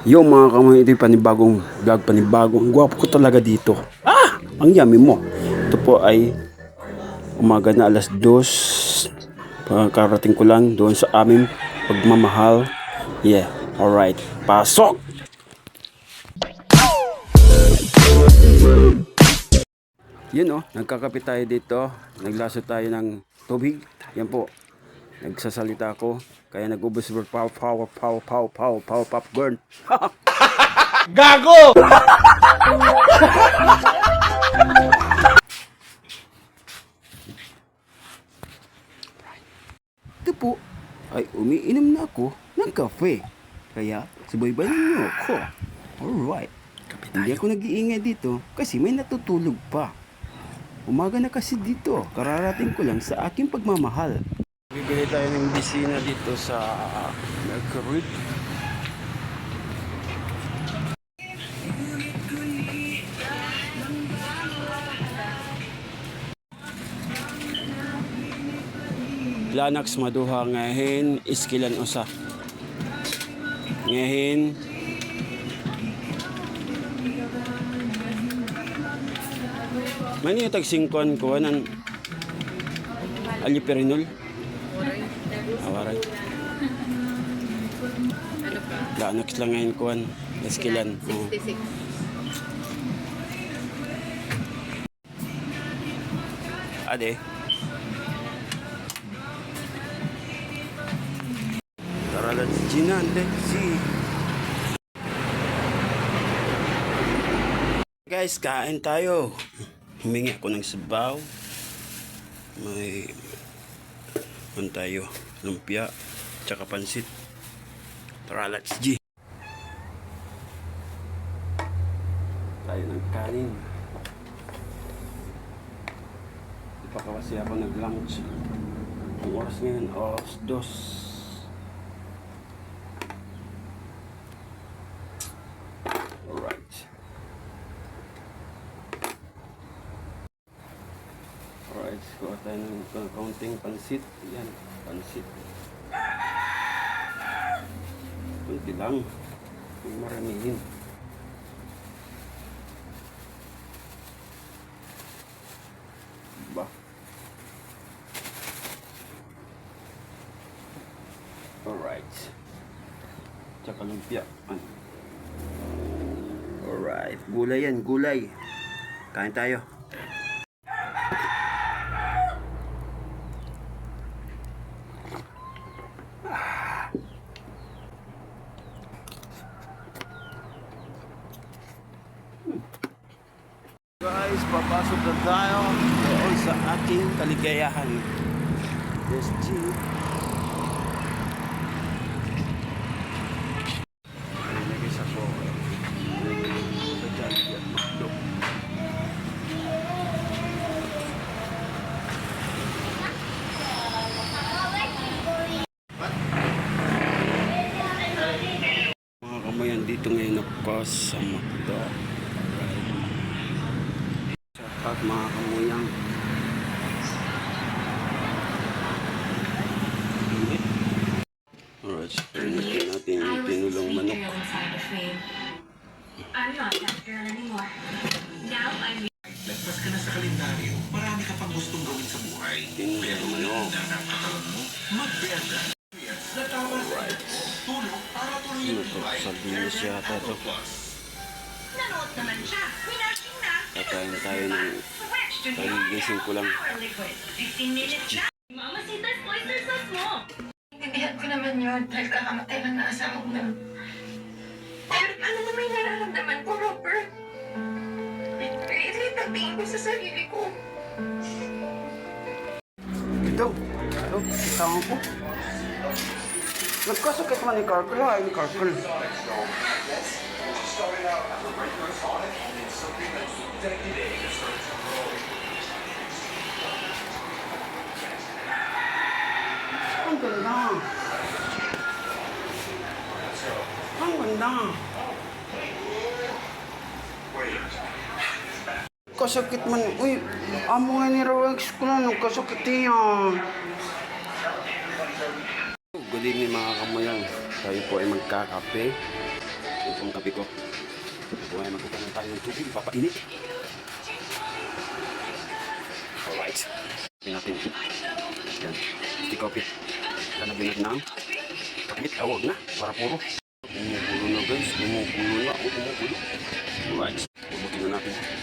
Yo mga kamoy, ito yung panibagong vlog, panibagong gwapo ko talaga dito. Ang yummy mo. Ito po ay umaga na alas 2. Karating ko lang doon sa aming pagmamahal. Yeah, alright. Pasok! Yun oh, nagkakapit tayo dito. Naglaso tayo ng tubig. Yan po. Nagsasalita ako. Kaya nag-ubos pow popcorn. Gago! Ito po ay umiinom na ako ng kape. Kaya subaybayan niyo ako. Alright. Hindi ako nag-iingay dito kasi may natutulog pa. Umaga na kasi dito. Kararating ko lang sa aking pagmamahal. Bibili tayo ng bisina dito sa Mercury. Lanax maduha ngahin iskilan usa. Ngahin mani tag singkon ko nan aliperinol. Awaray. Lanax lang ngahin kuan iskilan. 66. Ade. Tara, let's Gina, let's see. Guys, kain tayo. Humingi ako ng sabaw. May tayo, lumpia, tsaka pansit. Tara, let's G. Tayo ng kanin. Di pa kasi ako nag-lunch. Ang oras ngayon, alas 2. Alright, kuha tayo ng kaunting pansit. Yan, pansit. Kunti lang. Huwag maramihin. Ba? Alright. Tsaka lumpia. Alright, gulay yan, gulay. Kain tayo. Guys, papasok na tayo doon sa ating kaligayahan. Yes, G. Nagis ako. Nagjali at makdo. Mga kamayan dito ngayon ako sa makdo. At mga kamuyang alright, pinagyan natin yung tinulong manok. Lagpas ka na sa kalendaryo, marami ka pang gustong gawin sa buhay. Tinulong manok. Magbenta. Alright. Tulog para tuloy Ano to? Sardinas yata to. Nanood naman siya. Minashing na. Kakain tayo ng pagigising ko lang. 15 minutes siya. Mama, Sita's oyster sauce mo. Intindihan ko naman yun dahil kakamatay lang na asawa ko na. Pero ano na may nararamdaman ko, Robert? Ito yung pagtingin ko sa sarili ko. Ito, kasama ko. Nagkasakit man ni Carpel ha, ni Carpel. Ang ganda. Ang ganda. Kasakit man. Uy, amo nga ni Rolex ko na. Nagkasakit yan. Good evening mga kamayang. Tayo po ay magkakape. Ang kape ko. Buhay, magkukunan tayo ng tubig. Papainit. Alright. Kape natin. Yan. Tea coffee. Lalagyan natin ng pakit. Huwag na. Para puro. Kumukulo na guys. Kumukulo na. Kumukulo. Alright. Bubukin na natin.